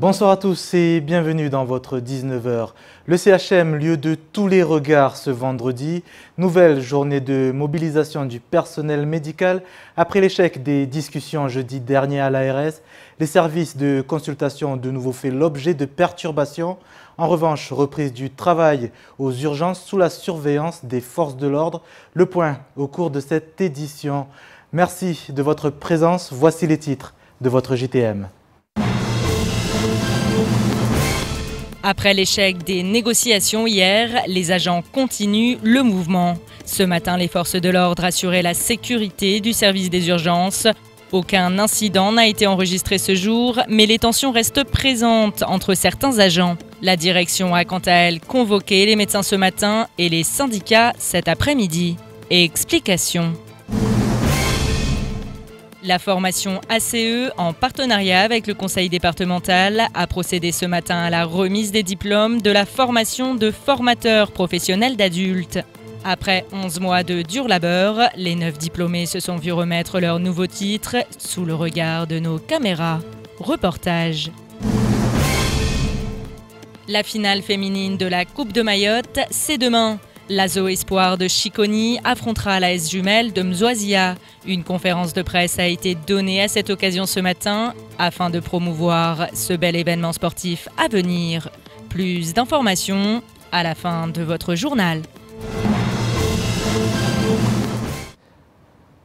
Bonsoir à tous et bienvenue dans votre 19h. Le CHM, lieu de tous les regards ce vendredi. Nouvelle journée de mobilisation du personnel médical. Après l'échec des discussions jeudi dernier à l'ARS, les services de consultation ont de nouveau fait l'objet de perturbations. En revanche, reprise du travail aux urgences sous la surveillance des forces de l'ordre. Le point au cours de cette édition. Merci de votre présence. Voici les titres de votre JTM. Après l'échec des négociations hier, les agents continuent le mouvement. Ce matin, les forces de l'ordre assuraient la sécurité du service des urgences. Aucun incident n'a été enregistré ce jour, mais les tensions restent présentes entre certains agents. La direction a quant à elle convoqué les médecins ce matin et les syndicats cet après-midi. Explication. La formation ACE, en partenariat avec le conseil départemental, a procédé ce matin à la remise des diplômes de la formation de formateurs professionnels d'adultes. Après 11 mois de dur labeur, les 9 diplômés se sont vus remettre leur nouveau titre sous le regard de nos caméras. Reportage. La finale féminine de la Coupe de Mayotte, c'est demain. L'ASO Espoir de Chiconi affrontera l'AS Jumelle de Mzoisia. Une conférence de presse a été donnée à cette occasion ce matin afin de promouvoir ce bel événement sportif à venir. Plus d'informations à la fin de votre journal.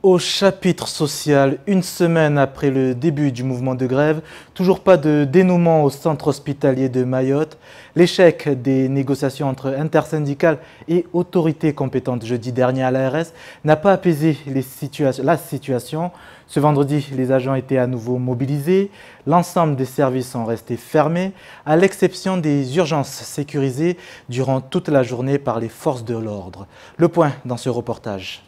Au chapitre social, une semaine après le début du mouvement de grève, toujours pas de dénouement au centre hospitalier de Mayotte. L'échec des négociations entre intersyndicales et autorités compétentes jeudi dernier à l'ARS n'a pas apaisé la situation. Ce vendredi, les agents étaient à nouveau mobilisés. L'ensemble des services sont restés fermés, à l'exception des urgences sécurisées durant toute la journée par les forces de l'ordre. Le point dans ce reportage.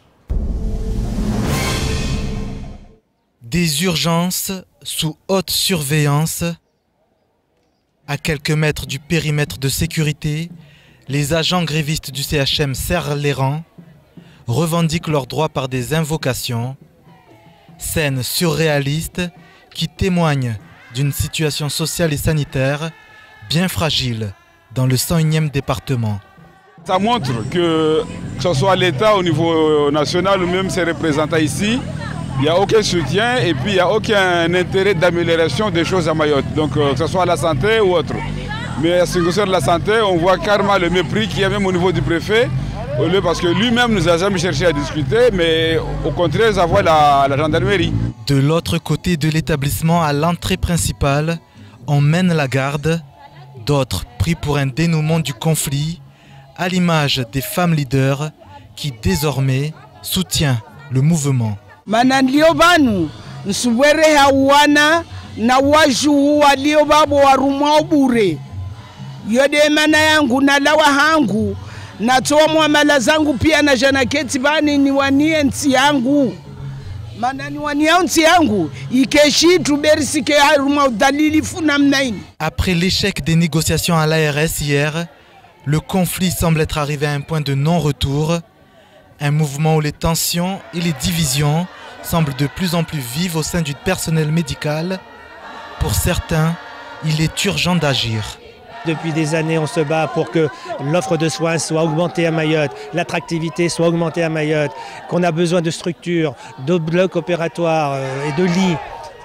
Des urgences sous haute surveillance. À quelques mètres du périmètre de sécurité, les agents grévistes du CHM serrent les rangs, revendiquent leurs droits par des invocations. Scènes surréalistes qui témoignent d'une situation sociale et sanitaire bien fragile dans le 101e département. Ça montre que ce soit l'État au niveau national ou même ses représentants ici, il n'y a aucun soutien et puis il n'y a aucun intérêt d'amélioration des choses à Mayotte, donc que ce soit la santé ou autre. Mais à ce qui concerne la santé, on voit carrément le mépris qu'il y a même au niveau du préfet, parce que lui-même nous a jamais cherché à discuter, mais au contraire, ça voit la gendarmerie. De l'autre côté de l'établissement, à l'entrée principale, on mène la garde, d'autres pris pour un dénouement du conflit, à l'image des femmes leaders qui désormais soutiennent le mouvement. Mananlio banu nsubwere hawana na waju walio babo warumwa bure yode mana yangu na lawa hangu natoa muamala zangu pia na janaketi bani niwanie nti yangu mana niwanie nti yangu ikeshi tuberisike harumwa dalili funa mnaini. Après l'échec des négociations à l'ARS hier, le conflit semble être arrivé à un point de non-retour. Un mouvement où les tensions et les divisions semblent de plus en plus vives au sein du personnel médical. Pour certains, il est urgent d'agir. Depuis des années, on se bat pour que l'offre de soins soit augmentée à Mayotte, l'attractivité soit augmentée à Mayotte, qu'on a besoin de structures, de blocs opératoires et de lits.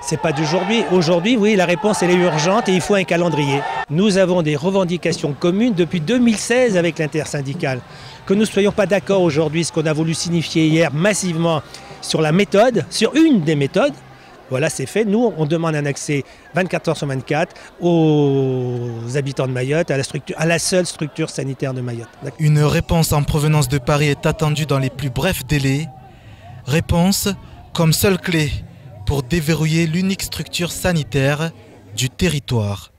C'est pas d'aujourd'hui. Aujourd'hui, oui, la réponse elle est urgente et il faut un calendrier. Nous avons des revendications communes depuis 2016 avec l'intersyndicale. Que nous ne soyons pas d'accord aujourd'hui, ce qu'on a voulu signifier hier massivement sur la méthode, sur une des méthodes, voilà, c'est fait. Nous, on demande un accès 24 heures sur 24 aux habitants de Mayotte, à la seule structure sanitaire de Mayotte. Une réponse en provenance de Paris est attendue dans les plus brefs délais. Réponse comme seule clé pour déverrouiller l'unique structure sanitaire du territoire.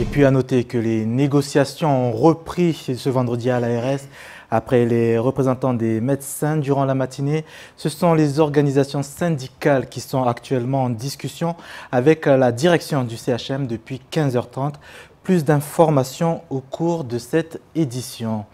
Et puis à noter que les négociations ont repris ce vendredi à l'ARS après les représentants des médecins durant la matinée. Ce sont les organisations syndicales qui sont actuellement en discussion avec la direction du CHM depuis 15h30. Plus d'informations au cours de cette édition.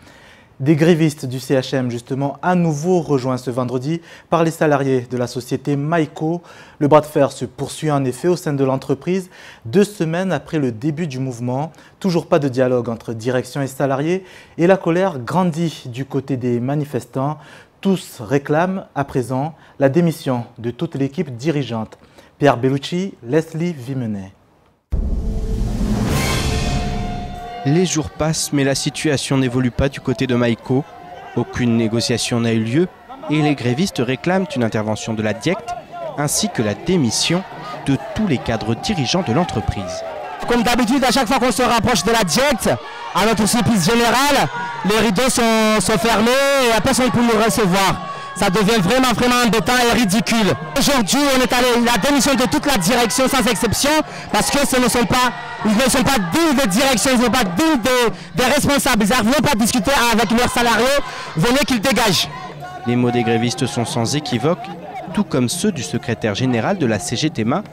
Des grévistes du CHM, justement, à nouveau rejoints ce vendredi par les salariés de la société Maïco. Le bras de fer se poursuit en effet au sein de l'entreprise, 2 semaines après le début du mouvement. Toujours pas de dialogue entre direction et salariés et la colère grandit du côté des manifestants. Tous réclament à présent la démission de toute l'équipe dirigeante. Pierre Bellucci, Leslie Vimenet. Les jours passent, mais la situation n'évolue pas du côté de Maïco. Aucune négociation n'a eu lieu et les grévistes réclament une intervention de la DIECT ainsi que la démission de tous les cadres dirigeants de l'entreprise. Comme d'habitude, à chaque fois qu'on se rapproche de la DIECT, à notre surprise générale, les rideaux sont fermés et il n'y a personne pour nous recevoir. Ça devient vraiment embêtant et ridicule. Aujourd'hui, on est allé la démission de toute la direction sans exception parce que ils ne sont pas dignes de direction, ils ne sont pas dignes des responsables. Ils ne veulent pas discuter avec leurs salariés, venez qu'ils dégagent. Les mots des grévistes sont sans équivoque, tout comme ceux du secrétaire général de la CGTMA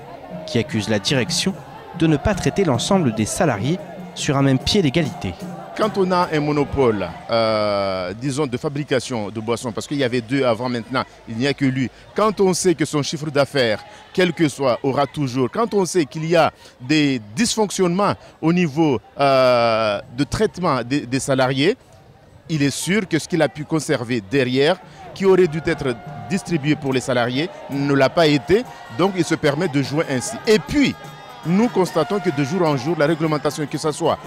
qui accuse la direction de ne pas traiter l'ensemble des salariés sur un même pied d'égalité. Quand on a un monopole, disons, de fabrication de boissons, parce qu'il y avait 2 avant, maintenant, il n'y a que lui. Quand on sait que son chiffre d'affaires, quel que soit, aura toujours, quand on sait qu'il y a des dysfonctionnements au niveau de traitement des salariés, il est sûr que ce qu'il a pu conserver derrière, qui aurait dû être distribué pour les salariés, ne l'a pas été. Donc il se permet de jouer ainsi. Et puis, nous constatons que de jour en jour, la réglementation, que ce soit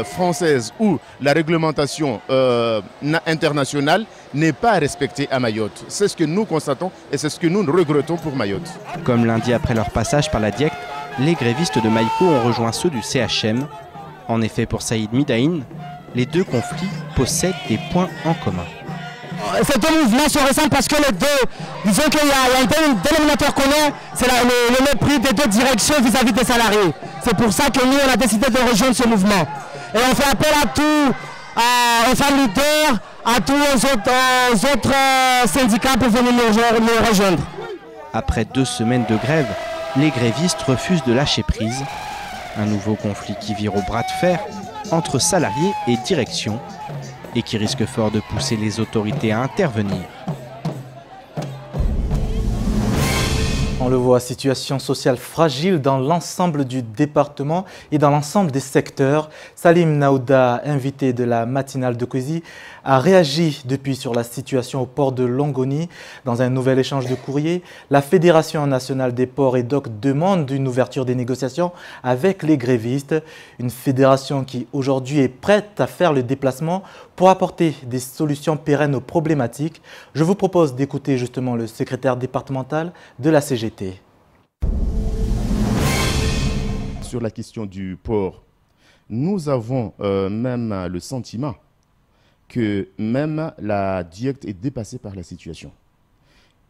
française ou la réglementation internationale, n'est pas respectée à Mayotte. C'est ce que nous constatons et c'est ce que nous regrettons pour Mayotte. Comme lundi après leur passage par la DIECT, les grévistes de Maïco ont rejoint ceux du CHM. En effet, pour Saïd Midaïn, les 2 conflits possèdent des points en commun. Ces 2 mouvements se ressemblent parce que les 2, disons qu'il y a un dénominateur commun, c'est le mépris des 2 directions vis-à-vis des salariés. C'est pour ça que nous, on a décidé de rejoindre ce mouvement. Et on fait appel à tous, aux femmes leaders, à tous les autres syndicats pour venir nous rejoindre. Après 2 semaines de grève, les grévistes refusent de lâcher prise. Un nouveau conflit qui vire au bras de fer entre salariés et direction et qui risque fort de pousser les autorités à intervenir. On le voit, situation sociale fragile dans l'ensemble du département et dans l'ensemble des secteurs. Salim Naouda, invité de la matinale de Kwezi, a réagi depuis sur la situation au port de Longoni. Dans un nouvel échange de courrier, la Fédération nationale des ports et docks demande une ouverture des négociations avec les grévistes. Une fédération qui aujourd'hui est prête à faire le déplacement pour apporter des solutions pérennes aux problématiques. Je vous propose d'écouter justement le secrétaire départemental de la CGT. Sur la question du port, nous avons même le sentiment que même la DIECT est dépassée par la situation.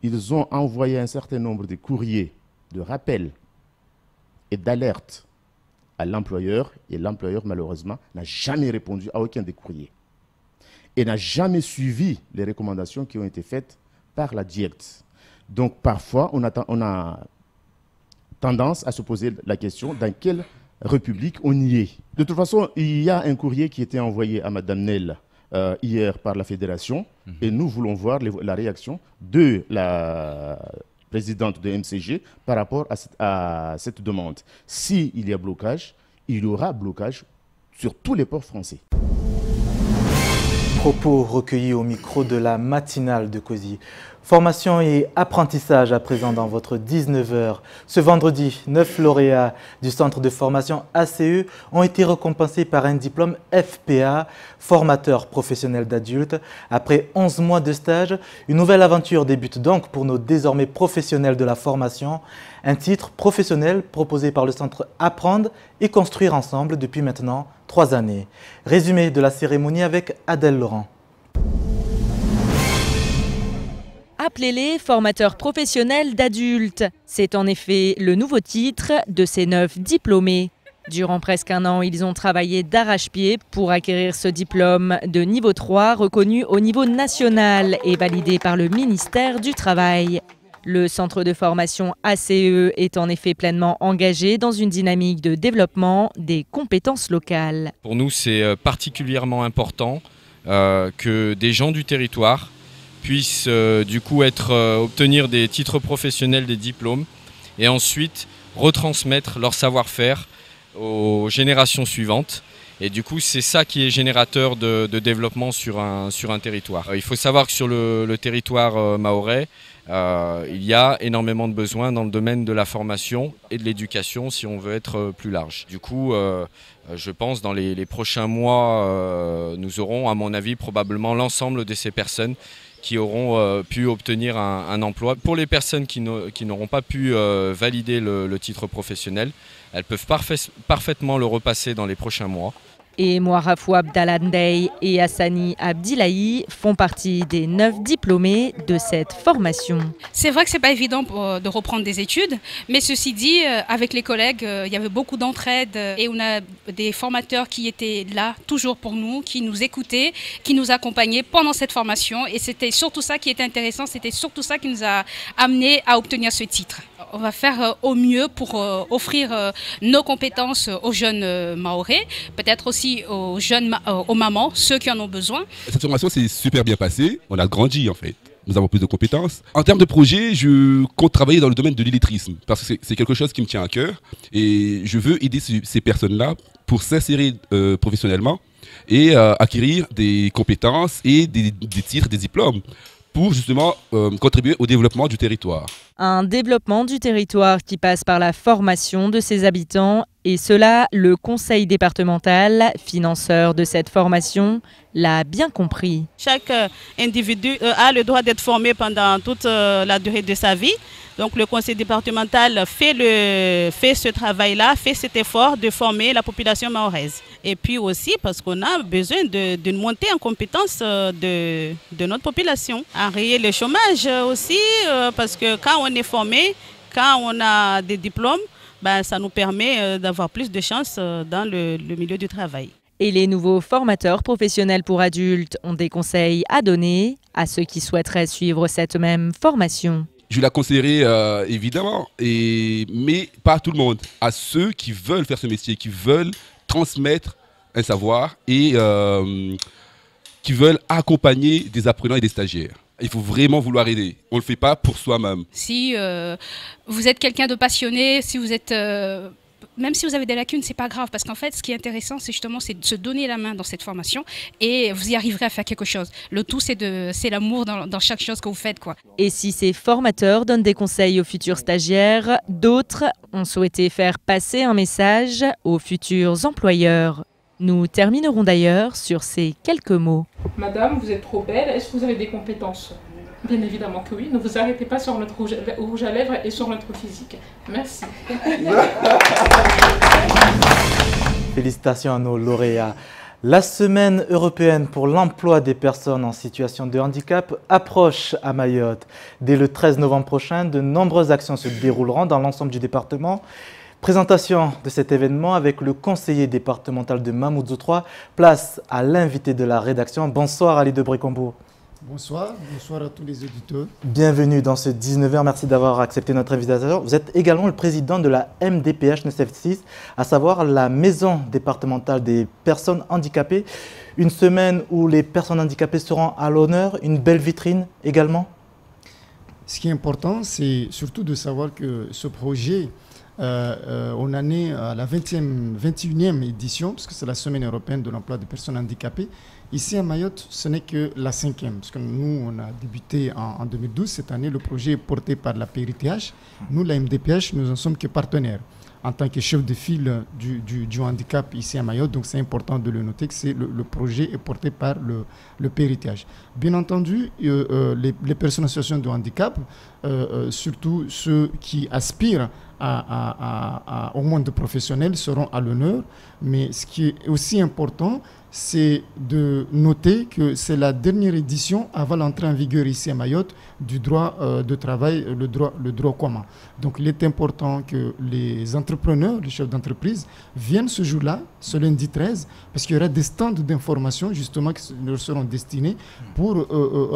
Ils ont envoyé un certain nombre de courriers de rappel et d'alerte à l'employeur et l'employeur malheureusement n'a jamais répondu à aucun des courriers et n'a jamais suivi les recommandations qui ont été faites par la DIECT. Donc parfois on a tendance à se poser la question dans quelle république on y est. De toute façon, il y a un courrier qui était envoyé à Madame Nel hier par la fédération et nous voulons voir la réaction de la présidente de MCG par rapport à cette demande. S'il y a blocage, il y aura blocage sur tous les ports français. Propos recueillis au micro de la matinale de Kwezi. Formation et apprentissage à présent dans votre 19h. Ce vendredi, 9 lauréats du centre de formation ACE ont été récompensés par un diplôme FPA, formateur professionnel d'adultes. Après 11 mois de stage, une nouvelle aventure débute donc pour nos désormais professionnels de la formation. Un titre professionnel proposé par le centre Apprendre et Construire ensemble depuis maintenant 3 années. Résumé de la cérémonie avec Adèle Laurent. Appelez-les formateurs professionnels d'adultes. C'est en effet le nouveau titre de ces 9 diplômés. Durant presque un an, ils ont travaillé d'arrache-pied pour acquérir ce diplôme de niveau 3 reconnu au niveau national et validé par le ministère du Travail. Le centre de formation ACE est en effet pleinement engagé dans une dynamique de développement des compétences locales. Pour nous, c'est particulièrement important que des gens du territoire puissent du coup obtenir des titres professionnels, des diplômes, et ensuite retransmettre leur savoir-faire aux générations suivantes. Et du coup, c'est ça qui est générateur de développement sur un territoire. Il faut savoir que sur le territoire mahorais, il y a énormément de besoins dans le domaine de la formation et de l'éducation si on veut être plus large. Du coup, je pense dans les prochains mois, nous aurons, à mon avis, probablement l'ensemble de ces personnes qui auront pu obtenir un emploi. Pour les personnes qui n'auront pas pu valider le titre professionnel, elles peuvent parfaitement le repasser dans les prochains mois. Et Moarafou Abdalandei et Hassani Abdilahi font partie des 9 diplômés de cette formation. C'est vrai que ce n'est pas évident de reprendre des études, mais ceci dit, avec les collègues, il y avait beaucoup d'entraide et on a des formateurs qui étaient là toujours pour nous, qui nous écoutaient, qui nous accompagnaient pendant cette formation. Et c'était surtout ça qui était intéressant, c'était surtout ça qui nous a amenés à obtenir ce titre. On va faire au mieux pour offrir nos compétences aux jeunes mahorais, peut-être aussi aux jeunes, aux mamans, ceux qui en ont besoin. Cette formation s'est super bien passée, on a grandi en fait. Nous avons plus de compétences. En termes de projet, je compte travailler dans le domaine de l'illettrisme parce que c'est quelque chose qui me tient à cœur et je veux aider ces personnes-là pour s'insérer professionnellement et acquérir des compétences et des titres, des diplômes pour justement contribuer au développement du territoire. Un développement du territoire qui passe par la formation de ses habitants et cela, le conseil départemental, financeur de cette formation, l'a bien compris. Chaque individu a le droit d'être formé pendant toute la durée de sa vie. Donc le conseil départemental fait ce travail-là, fait cet effort de former la population mahoraise. Et puis aussi parce qu'on a besoin d'une montée en compétence de notre population. Enrayer le chômage aussi, parce que quand on est formé, quand on a des diplômes, ça nous permet d'avoir plus de chances dans le milieu du travail. Et les nouveaux formateurs professionnels pour adultes ont des conseils à donner à ceux qui souhaiteraient suivre cette même formation. Je la conseillerais évidemment, mais pas à tout le monde. À ceux qui veulent faire ce métier, qui veulent transmettre un savoir et qui veulent accompagner des apprenants et des stagiaires. Il faut vraiment vouloir aider. On ne le fait pas pour soi-même. Si vous êtes quelqu'un de passionné, si vous êtes... même si vous avez des lacunes, c'est pas grave parce qu'en fait, ce qui est intéressant, c'est justement de se donner la main dans cette formation et vous y arriverez à faire quelque chose. Le tout, c'est l'amour dans chaque chose que vous faites, quoi. Et si ces formateurs donnent des conseils aux futurs stagiaires, d'autres ont souhaité faire passer un message aux futurs employeurs. Nous terminerons d'ailleurs sur ces quelques mots. Madame, vous êtes trop belle, est-ce que vous avez des compétences ? Bien évidemment que oui, ne vous arrêtez pas sur notre rouge à lèvres et sur notre physique. Merci. Félicitations à nos lauréats. La semaine européenne pour l'emploi des personnes en situation de handicap approche à Mayotte. Dès le 13 novembre prochain, de nombreuses actions se dérouleront dans l'ensemble du département. Présentation de cet événement avec le conseiller départemental de Mamoudzou 3. Place à l'invité de la rédaction. Bonsoir Ali de Brécombourg. Bonsoir, bonsoir à tous les auditeurs. Bienvenue dans ce 19h, merci d'avoir accepté notre invitation. Vous êtes également le président de la MDPH 976, à savoir la Maison départementale des personnes handicapées. Une semaine où les personnes handicapées seront à l'honneur, une belle vitrine également. Ce qui est important, c'est surtout de savoir que ce projet, on en est à la 21e édition, parce que c'est la Semaine européenne de l'emploi des personnes handicapées. Ici à Mayotte, ce n'est que la 5e, parce que nous, on a débuté en 2012. Cette année, le projet est porté par la PRTH. Nous, la MDPH, nous en sommes que partenaires en tant que chef de file du handicap ici à Mayotte. Donc, c'est important de le noter que le projet est porté par le PRTH. Bien entendu, les personnes en situation de handicap, surtout ceux qui aspirent au monde professionnel, seront à l'honneur. Mais ce qui est aussi important, c'est de noter que c'est la dernière édition avant l'entrée en vigueur ici à Mayotte du droit de travail, le droit commun. Donc il est important que les entrepreneurs, les chefs d'entreprise viennent ce jour-là, ce lundi 13, parce qu'il y aura des stands d'information justement qui leur seront destinés pour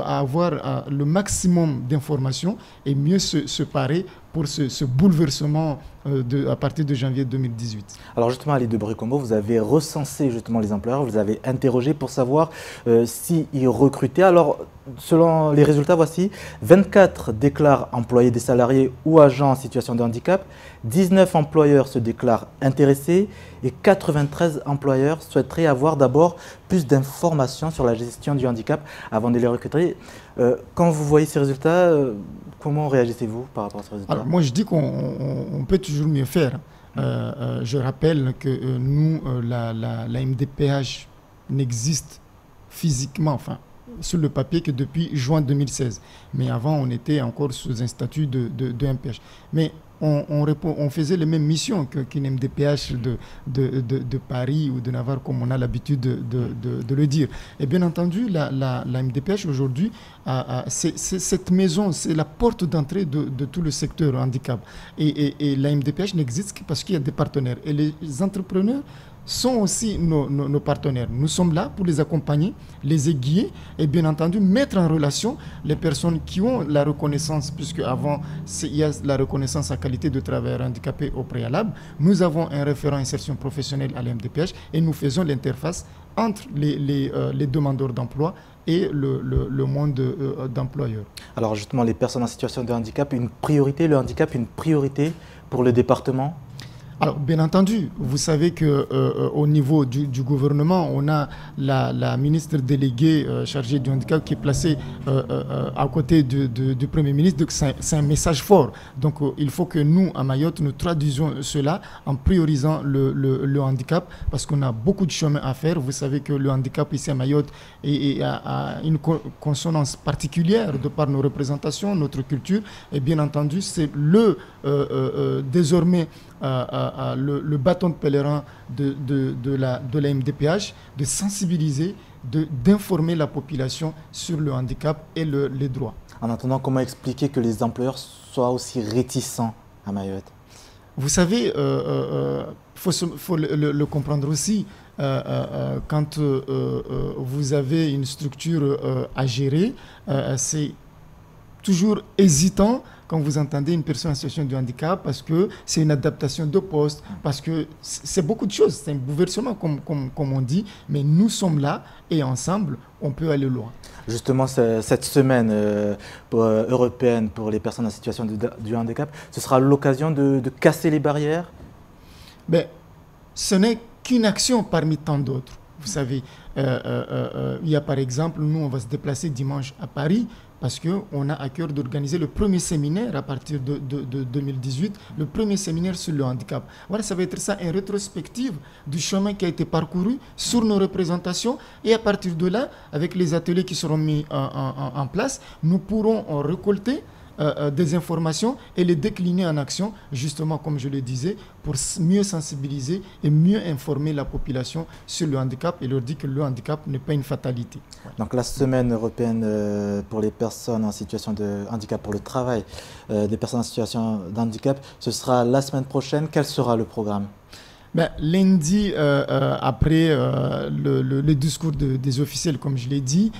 avoir le maximum d'informations et mieux se parer pour ce bouleversement à partir de janvier 2018. Alors justement, Ali de Brécombaut, vous avez recensé justement les employeurs, vous avez interrogé pour savoir s'ils recrutaient. Alors, selon les résultats, voici, 24 déclarent employer des salariés ou agents en situation de handicap, 19 employeurs se déclarent intéressés et 93 employeurs souhaiteraient avoir d'abord plus d'informations sur la gestion du handicap avant de les recruter. Quand vous voyez ces résultats, comment réagissez-vous par rapport à ces résultats? Alors moi je dis qu'on peut toujours mieux faire. Je rappelle que nous, la MDPH n'existe physiquement, enfin sur le papier, que depuis juin 2016. Mais avant on était encore sous un statut de MPH. Mais on faisait les mêmes missions qu'une MDPH de Paris ou de Navarre, comme on a l'habitude de le dire. Et bien entendu, la MDPH aujourd'hui, cette maison, c'est la porte d'entrée de tout le secteur handicap. Et la MDPH n'existe que parce qu'il y a des partenaires. Et les entrepreneurs sont aussi nos partenaires. Nous sommes là pour les accompagner, les aiguiller et bien entendu mettre en relation les personnes qui ont la reconnaissance, puisque avant il y a la reconnaissance à qualité de travailleur handicapé au préalable. Nous avons un référent insertion professionnelle à la MDPH et nous faisons l'interface entre les demandeurs d'emploi et le monde d'employeurs. Alors justement, les personnes en situation de handicap, le handicap, une priorité pour le département? Alors, bien entendu, vous savez qu'au niveau du gouvernement, on a la ministre déléguée chargée du handicap qui est placée à côté du Premier ministre. Donc, c'est un message fort. Donc, il faut que nous, à Mayotte, nous traduisons cela en priorisant le handicap parce qu'on a beaucoup de chemin à faire. Vous savez que le handicap ici à Mayotte a une consonance particulière de par nos représentations, notre culture. Et bien entendu, c'est désormais le bâton de pèlerin de la MDPH, de sensibiliser, d'informer la population sur le handicap et les droits. En attendant, comment expliquer que les employeurs soient aussi réticents à Mayotte? Vous savez, faut le comprendre aussi, quand vous avez une structure à gérer, c'est toujours hésitant quand vous entendez une personne en situation de handicap, parce que c'est une adaptation de poste, parce que c'est beaucoup de choses, c'est un bouleversement comme on dit, mais nous sommes là et ensemble, on peut aller loin. Justement, cette semaine européenne pour les personnes en situation de handicap, ce sera l'occasion de casser les barrières? Ce n'est qu'une action parmi tant d'autres. Vous savez, il y a par exemple, nous on va se déplacer dimanche à Paris, parce qu'on a à cœur d'organiser le premier séminaire à partir de 2018, le premier séminaire sur le handicap. Voilà, ça va être ça, une rétrospective du chemin qui a été parcouru sur nos représentations. Et à partir de là, avec les ateliers qui seront mis en place, nous pourrons récolter des informations et les décliner en action, justement comme je le disais, pour mieux sensibiliser et mieux informer la population sur le handicap et leur dire que le handicap n'est pas une fatalité. Donc la semaine européenne pour les personnes en situation de handicap, pour le travail des personnes en situation de handicap, ce sera la semaine prochaine. Quel sera le programme? Lundi, après le discours des officiels, comme je l'ai dit,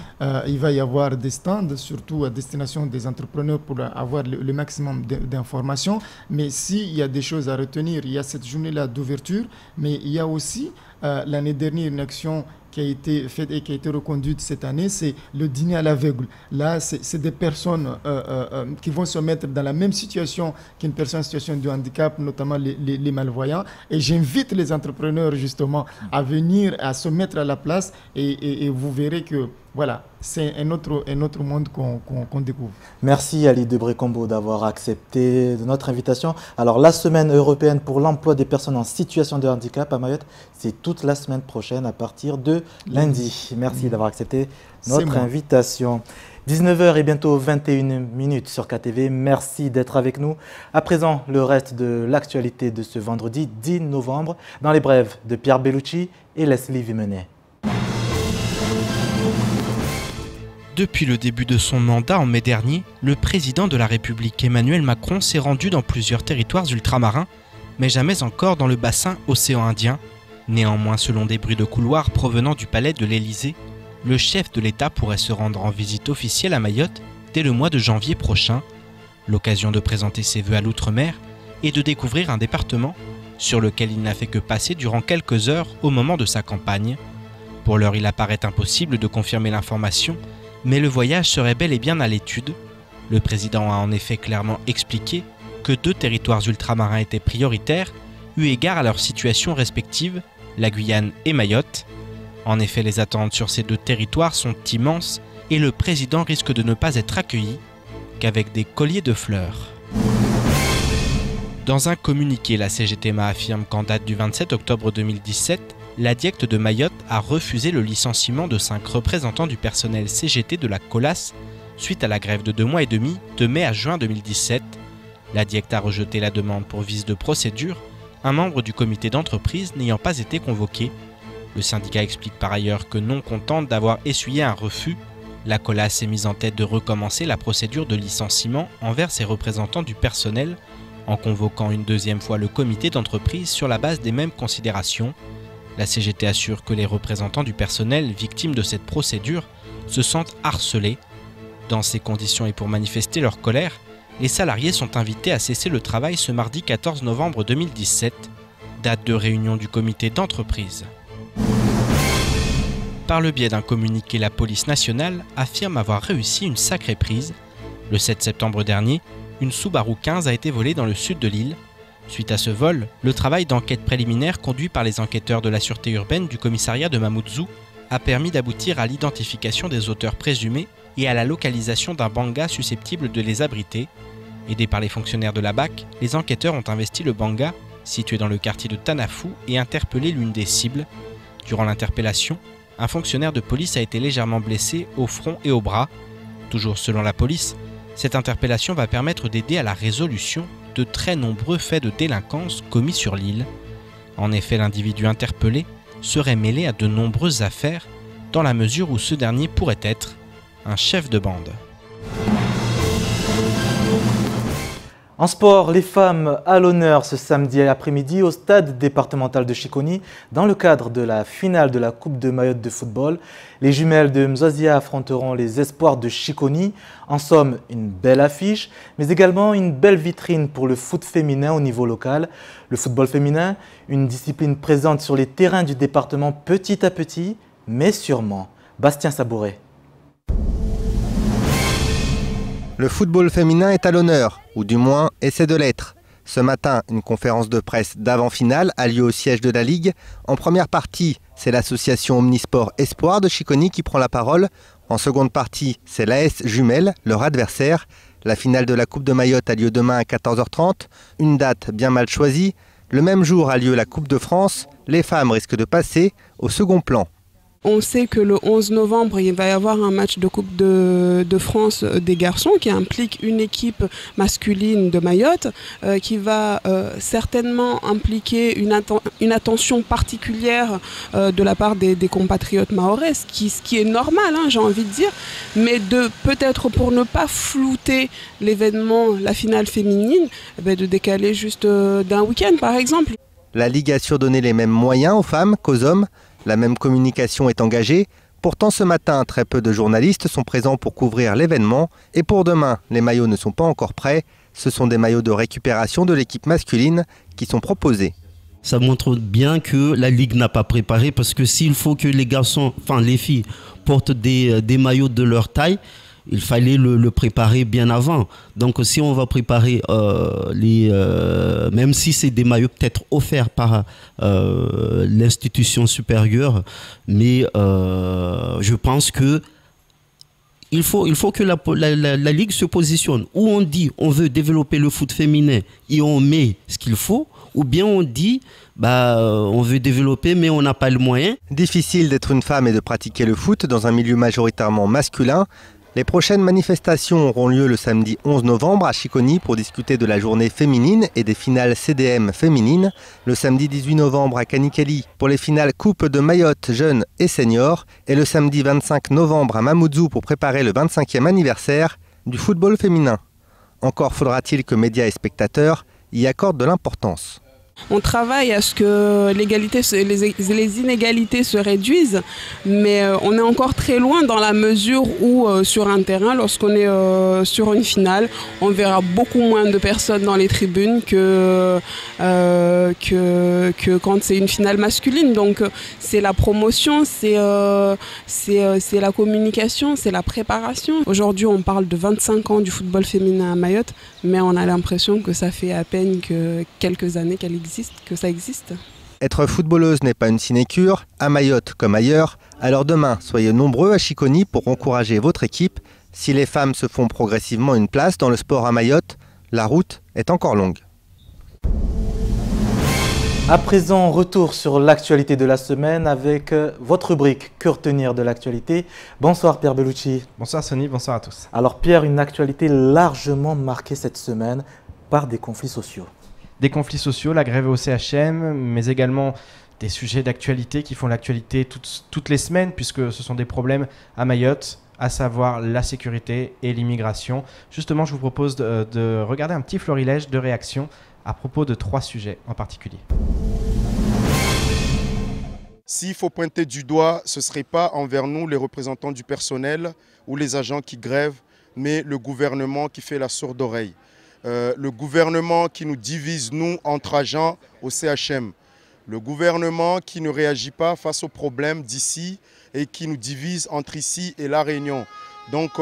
il va y avoir des stands, surtout à destination des entrepreneurs pour avoir le maximum d'informations. Mais s'il y a des choses à retenir, il y a cette journée-là d'ouverture, mais il y a aussi l'année dernière une action qui a été faite et qui a été reconduite cette année, c'est le dîner à l'aveugle. Là, c'est des personnes qui vont se mettre dans la même situation qu'une personne en situation de handicap, notamment les malvoyants. Et j'invite les entrepreneurs justement à venir, à se mettre à la place et vous verrez que voilà, c'est un autre monde qu'on découvre. Merci Ali de Brécombaut d'avoir accepté notre invitation. Alors la semaine européenne pour l'emploi des personnes en situation de handicap à Mayotte, c'est toute la semaine prochaine à partir de lundi. Merci d'avoir accepté notre invitation. 19h et bientôt 21 minutes sur KTV. Merci d'être avec nous. À présent, le reste de l'actualité de ce vendredi 10 novembre dans les brèves de Pierre Bellucci et Leslie Vimenet. Depuis le début de son mandat en mai dernier, le président de la République Emmanuel Macron s'est rendu dans plusieurs territoires ultramarins, mais jamais encore dans le bassin océan Indien. Néanmoins, selon des bruits de couloir provenant du palais de l'Élysée, le chef de l'État pourrait se rendre en visite officielle à Mayotte dès le mois de janvier prochain. L'occasion de présenter ses vœux à l'outre-mer et de découvrir un département sur lequel il n'a fait que passer durant quelques heures au moment de sa campagne. Pour l'heure, il apparaît impossible de confirmer l'information, mais le voyage serait bel et bien à l'étude. Le président a en effet clairement expliqué que 2 territoires ultramarins étaient prioritaires, eu égard à leur situation respective, la Guyane et Mayotte. En effet, les attentes sur ces 2 territoires sont immenses et le président risque de ne pas être accueilli qu'avec des colliers de fleurs. Dans un communiqué, la CGTMA affirme qu'en date du 27 octobre 2017, la DIECT de Mayotte a refusé le licenciement de 5 représentants du personnel CGT de la COLAS suite à la grève de 2 mois et demi de mai à juin 2017. La DIECT a rejeté la demande pour vice de procédure, un membre du comité d'entreprise n'ayant pas été convoqué. Le syndicat explique par ailleurs que non contente d'avoir essuyé un refus, la COLAS s'est mise en tête de recommencer la procédure de licenciement envers ses représentants du personnel en convoquant une 2e fois le comité d'entreprise sur la base des mêmes considérations. La CGT assure que les représentants du personnel victimes de cette procédure se sentent harcelés. Dans ces conditions et pour manifester leur colère, les salariés sont invités à cesser le travail ce mardi 14 novembre 2017, date de réunion du comité d'entreprise. Par le biais d'un communiqué, la police nationale affirme avoir réussi une sacrée prise. Le 7 septembre dernier, une Subaru 15 a été volée dans le sud de l'île. Suite à ce vol, le travail d'enquête préliminaire conduit par les enquêteurs de la sûreté urbaine du commissariat de Mamoudzou a permis d'aboutir à l'identification des auteurs présumés et à la localisation d'un banga susceptible de les abriter. Aidés par les fonctionnaires de la BAC, les enquêteurs ont investi le banga, situé dans le quartier de Tanafou, et interpellé l'une des cibles. Durant l'interpellation, un fonctionnaire de police a été légèrement blessé au front et au bras. Toujours selon la police, cette interpellation va permettre d'aider à la résolution de très nombreux faits de délinquance commis sur l'île. En effet, l'individu interpellé serait mêlé à de nombreuses affaires, dans la mesure où ce dernier pourrait être un chef de bande. En sport, les femmes à l'honneur ce samedi après-midi au stade départemental de Chiconi dans le cadre de la finale de la Coupe de Mayotte de football. Les jumelles de Mzwazia affronteront les espoirs de Chiconi. En somme, une belle affiche, mais également une belle vitrine pour le foot féminin au niveau local. Le football féminin, une discipline présente sur les terrains du département petit à petit, mais sûrement. Bastien Sabouret. Le football féminin est à l'honneur, ou du moins essaie de l'être. Ce matin, une conférence de presse d'avant-finale a lieu au siège de la Ligue. En première partie, c'est l'association Omnisport Espoir de Chiconi qui prend la parole. En seconde partie, c'est l'AS Jumelles, leur adversaire. La finale de la Coupe de Mayotte a lieu demain à 14h30, une date bien mal choisie. Le même jour a lieu la Coupe de France. Les femmes risquent de passer au second plan. On sait que le 11 novembre, il va y avoir un match de Coupe de France des garçons qui implique une équipe masculine de Mayotte qui va certainement impliquer une attention particulière de la part des compatriotes mahorais, ce qui est normal, hein, j'ai envie de dire, mais peut-être pour ne pas flouter l'événement, la finale féminine, de décaler juste d'un week-end par exemple. La Ligue a surdonné les mêmes moyens aux femmes qu'aux hommes. La même communication est engagée. Pourtant, ce matin, très peu de journalistes sont présents pour couvrir l'événement. Et pour demain, les maillots ne sont pas encore prêts. Ce sont des maillots de récupération de l'équipe masculine qui sont proposés. Ça montre bien que la Ligue n'a pas préparé, parce que s'il faut que les garçons, enfin les filles, portent des maillots de leur taille, il fallait le préparer bien avant. Donc si on va préparer même si c'est des maillots peut-être offerts par l'institution supérieure, mais je pense que il faut que la Ligue se positionne. Ou on dit on veut développer le foot féminin et on met ce qu'il faut, ou bien on dit on veut développer mais on n'a pas le moyen. Difficile d'être une femme et de pratiquer le foot dans un milieu majoritairement masculin. Les prochaines manifestations auront lieu le samedi 11 novembre à Chiconi pour discuter de la journée féminine et des finales CDM féminines. Le samedi 18 novembre à Kanikeli pour les finales Coupe de Mayotte jeunes et seniors. Et le samedi 25 novembre à Mamoudzou pour préparer le 25e anniversaire du football féminin. Encore faudra-t-il que médias et spectateurs y accordent de l'importance. On travaille à ce que les inégalités se réduisent, mais on est encore très loin dans la mesure où sur un terrain, lorsqu'on est sur une finale, on verra beaucoup moins de personnes dans les tribunes que quand c'est une finale masculine. Donc c'est la promotion, c'est la communication, c'est la préparation. Aujourd'hui, on parle de 25 ans du football féminin à Mayotte, mais on a l'impression que ça fait à peine que quelques années que ça existe. Être footballeuse n'est pas une sinécure, à Mayotte comme ailleurs. Alors demain, soyez nombreux à Chiconi pour encourager votre équipe. Si les femmes se font progressivement une place dans le sport à Mayotte, la route est encore longue. À présent, retour sur l'actualité de la semaine avec votre rubrique « Que retenir de l'actualité ». Bonsoir Pierre Bellucci. Bonsoir Sonny, bonsoir à tous. Alors Pierre, une actualité largement marquée cette semaine par des conflits sociaux. Des conflits sociaux, la grève au CHM, mais également des sujets d'actualité qui font l'actualité toutes les semaines, puisque ce sont des problèmes à Mayotte, à savoir la sécurité et l'immigration. Justement, je vous propose de regarder un petit florilège de réactions à propos de 3 sujets en particulier. S'il faut pointer du doigt, ce ne serait pas envers nous, les représentants du personnel ou les agents qui grèvent, mais le gouvernement qui fait la sourde oreille. Le gouvernement qui nous divise, nous, entre agents au CHM. Le gouvernement qui ne réagit pas face aux problèmes d'ici et qui nous divise entre ici et La Réunion. Donc,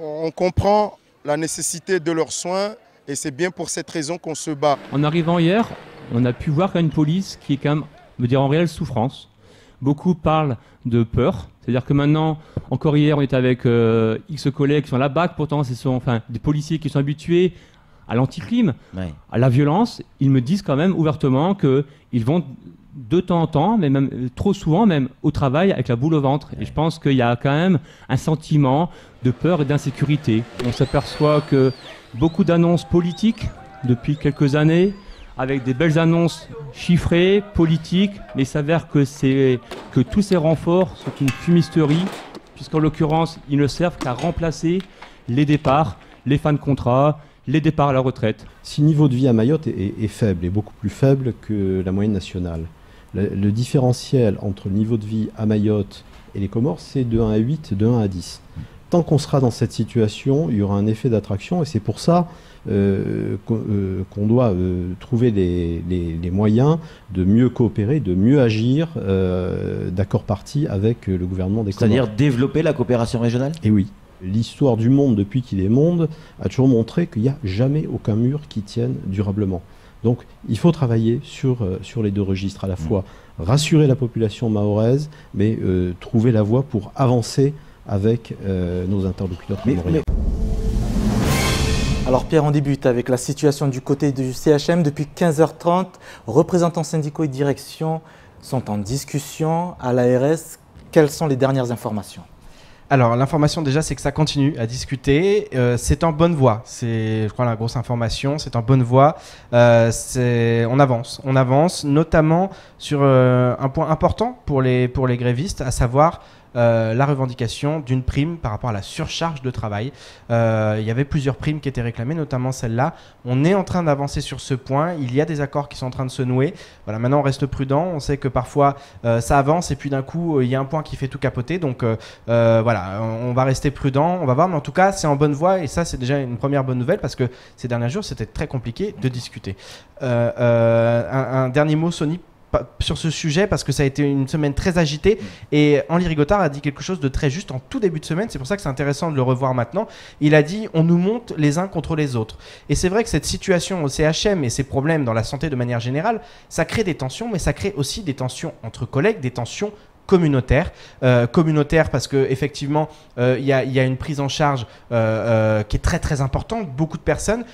on comprend la nécessité de leurs soins et c'est bien pour cette raison qu'on se bat. En arrivant hier, on a pu voir une police qui est quand même, me dire, en réelle souffrance. Beaucoup parlent de peur. C'est-à-dire que maintenant, encore hier, on était avec X collègues qui sont à la BAC, pourtant ce sont des policiers qui sont habitués à l'anticrime, à la violence. Ils me disent quand même ouvertement qu'ils vont de temps en temps, mais même trop souvent, même au travail avec la boule au ventre. Et je pense qu'il y a quand même un sentiment de peur et d'insécurité. On s'aperçoit que beaucoup d'annonces politiques depuis quelques années, avec des belles annonces chiffrées, politiques, mais il s'avère que tous ces renforts sont une fumisterie, puisqu'en l'occurrence, ils ne servent qu'à remplacer les départs, les fins de contrat, les départs à la retraite. Si le niveau de vie à Mayotte est faible, est beaucoup plus faible que la moyenne nationale, le différentiel entre le niveau de vie à Mayotte et les Comores, c'est de 1 à 8, de 1 à 10. Tant qu'on sera dans cette situation, il y aura un effet d'attraction, et c'est pour ça qu'on doit trouver les moyens de mieux coopérer, de mieux agir d'accord parti avec le gouvernement des Comores. C'est-à-dire développer la coopération régionale ? Et oui. L'histoire du monde, depuis qu'il est monde, a toujours montré qu'il n'y a jamais aucun mur qui tienne durablement. Donc il faut travailler sur les 2 registres, à la fois rassurer la population mahoraise, mais trouver la voie pour avancer avec nos interlocuteurs comoriens. Alors Pierre, on débute avec la situation du côté du CHM. Depuis 15h30, représentants syndicaux et direction sont en discussion à l'ARS. Quelles sont les dernières informations ? Alors l'information déjà, c'est que ça continue à discuter, c'est en bonne voie, c'est je crois la grosse information, c'est en bonne voie, on avance notamment sur un point important pour les grévistes, à savoir la revendication d'une prime par rapport à la surcharge de travail. Il y avait plusieurs primes qui étaient réclamées, notamment celle-là. On est en train d'avancer sur ce point. Il y a des accords qui sont en train de se nouer. Voilà, maintenant on reste prudent. On sait que parfois ça avance et puis d'un coup il y a un point qui fait tout capoter. Donc voilà, on va rester prudent. On va voir, mais en tout cas c'est en bonne voie et ça c'est déjà une première bonne nouvelle parce que ces derniers jours c'était très compliqué de discuter. Un dernier mot, Sonny, sur ce sujet parce que ça a été une semaine très agitée et Henri Rigotard a dit quelque chose de très juste en tout début de semaine, c'est pour ça que c'est intéressant de le revoir maintenant. Il a dit on nous monte les uns contre les autres et c'est vrai que cette situation au CHM et ces problèmes dans la santé de manière générale, ça crée des tensions, mais ça crée aussi des tensions entre collègues, des tensions communautaire parce que effectivement il y a une prise en charge qui est très très importante, beaucoup de personnes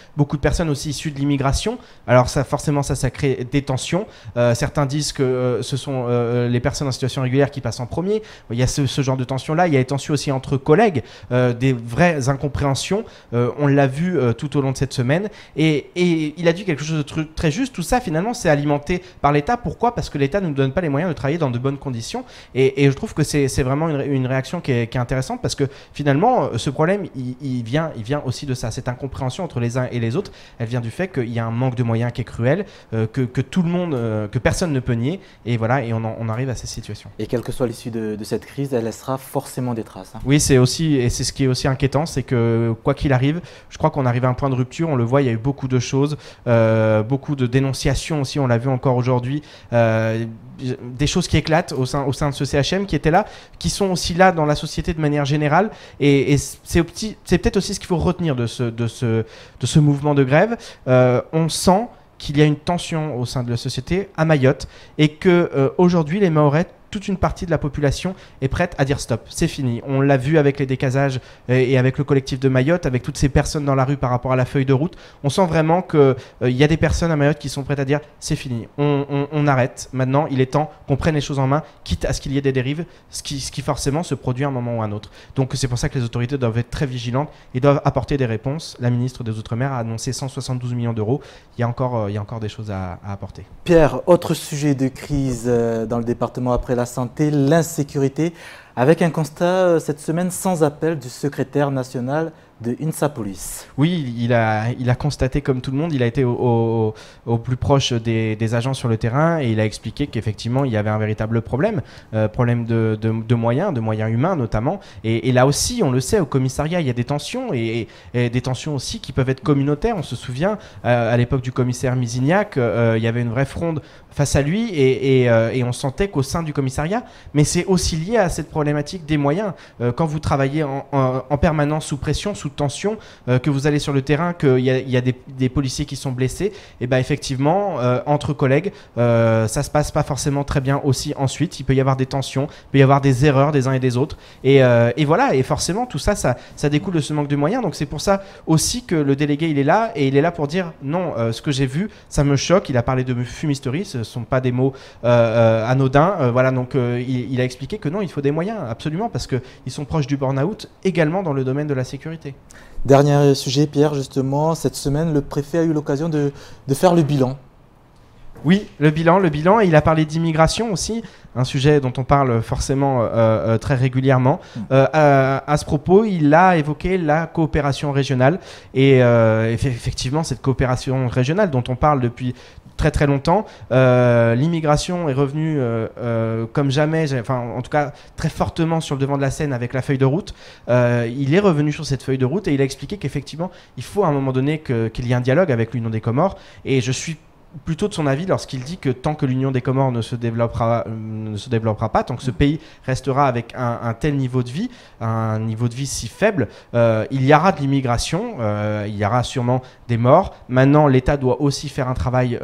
aussi issues de l'immigration, alors ça forcément ça crée des tensions, certains disent que ce sont les personnes en situation régulière qui passent en premier, il y a ce genre de tension là, il y a des tensions aussi entre collègues, des vraies incompréhensions, on l'a vu tout au long de cette semaine et il a dit quelque chose de très juste, tout ça finalement c'est alimenté par l'État. Pourquoi ? Parce que l'État ne nous donne pas les moyens de travailler dans de bonnes conditions. Et je trouve que c'est vraiment une réaction qui est intéressante parce que finalement, ce problème, il vient aussi de ça. Cette incompréhension entre les uns et les autres, elle vient du fait qu'il y a un manque de moyens qui est cruel, que tout le monde, que personne ne peut nier. Et voilà, et on arrive à ces situations. Et quelle que soit l'issue de cette crise, elle laissera forcément des traces. Hein. Oui, c'est ce qui est aussi inquiétant, c'est que quoi qu'il arrive, je crois qu'on arrive à un point de rupture. On le voit, il y a eu beaucoup de choses, beaucoup de dénonciations aussi. On l'a vu encore aujourd'hui. Des choses qui éclatent au sein de ce CHM qui étaient là, qui sont aussi là dans la société de manière générale. Et c'est peut-être aussi ce qu'il faut retenir de ce mouvement de grève. On sent qu'il y a une tension au sein de la société à Mayotte et que aujourd'hui les Mahorais, toute une partie de la population est prête à dire stop, c'est fini. On l'a vu avec les décasages et avec le collectif de Mayotte, avec toutes ces personnes dans la rue par rapport à la feuille de route. On sent vraiment qu'il y a des personnes à Mayotte qui sont prêtes à dire c'est fini, on arrête. Maintenant, il est temps qu'on prenne les choses en main, quitte à ce qu'il y ait des dérives, ce qui forcément se produit à un moment ou à un autre. Donc c'est pour ça que les autorités doivent être très vigilantes et doivent apporter des réponses. La ministre des Outre-mer a annoncé 172 millions d'euros. Il y a encore des choses à apporter. Pierre, autre sujet de crise dans le département après la santé, l'insécurité, avec un constat cette semaine sans appel du secrétaire national de UNSA Police. Oui, il a constaté comme tout le monde, il a été au plus proche des agents sur le terrain et il a expliqué qu'effectivement il y avait un véritable problème de moyens humains notamment. Et là aussi, on le sait, au commissariat, il y a des tensions et des tensions aussi qui peuvent être communautaires. On se souvient, à l'époque du commissaire Misignac, il y avait une vraie fronde face à lui et on sentait qu'au sein du commissariat, mais c'est aussi lié à cette problématique des moyens. Quand vous travaillez en permanence sous pression, sous tension, que vous allez sur le terrain, qu'il y a des policiers qui sont blessés, et ben effectivement, entre collègues, ça se passe pas forcément très bien aussi ensuite. Il peut y avoir des tensions, il peut y avoir des erreurs des uns et des autres. Et voilà, et forcément, tout ça, ça découle de ce manque de moyens. Donc c'est pour ça aussi que le délégué, il est là, et il est là pour dire non, ce que j'ai vu, ça me choque. Il a parlé de fumisterie, ce ne sont pas des mots anodins. Voilà, donc il a expliqué que non, il faut des moyens, absolument, parce qu'ils sont proches du burn-out, également dans le domaine de la sécurité. Dernier sujet, Pierre, justement, cette semaine, le préfet a eu l'occasion de faire le bilan. Oui, le bilan, et il a parlé d'immigration aussi, un sujet dont on parle forcément très régulièrement. À ce propos, il a évoqué la coopération régionale et effectivement, cette coopération régionale dont on parle depuis très très longtemps, l'immigration est revenue comme jamais, en tout cas très fortement sur le devant de la scène avec la feuille de route. Il est revenu sur cette feuille de route et il a expliqué qu'effectivement, il faut à un moment donné qu'il y ait un dialogue avec l'Union des Comores, et je suis plutôt de son avis lorsqu'il dit que tant que l'Union des Comores ne se développera pas, tant que ce pays restera avec un tel niveau de vie, un niveau de vie si faible, il y aura de l'immigration, il y aura sûrement des morts. Maintenant, l'État doit aussi faire un travail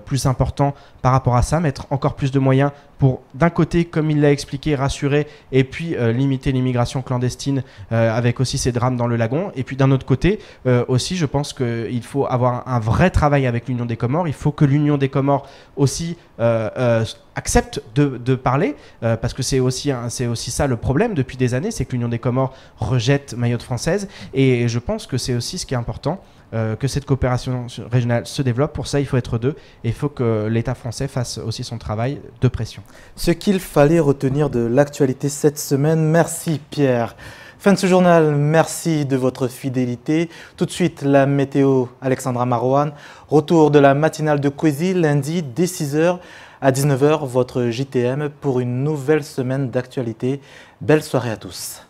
plus important par rapport à ça, mettre encore plus de moyens pour, d'un côté, comme il l'a expliqué, rassurer et puis limiter l'immigration clandestine avec aussi ces drames dans le lagon. Et puis d'un autre côté, aussi, je pense qu'il faut avoir un vrai travail avec l'Union des Comores. Il faut que l'Union des Comores aussi accepte de parler, parce que c'est aussi ça le problème depuis des années, c'est que l'Union des Comores rejette Mayotte française. Et je pense que c'est aussi ce qui est important, que cette coopération régionale se développe. Pour ça, il faut être deux et il faut que l'État français fasse aussi son travail de pression. Ce qu'il fallait retenir de l'actualité cette semaine. Merci Pierre. Fin de ce journal, merci de votre fidélité. Tout de suite, la météo, Alexandra Marouane. Retour de la matinale de Kwesi, lundi dès 6h à 19h, votre JTM pour une nouvelle semaine d'actualité. Belle soirée à tous.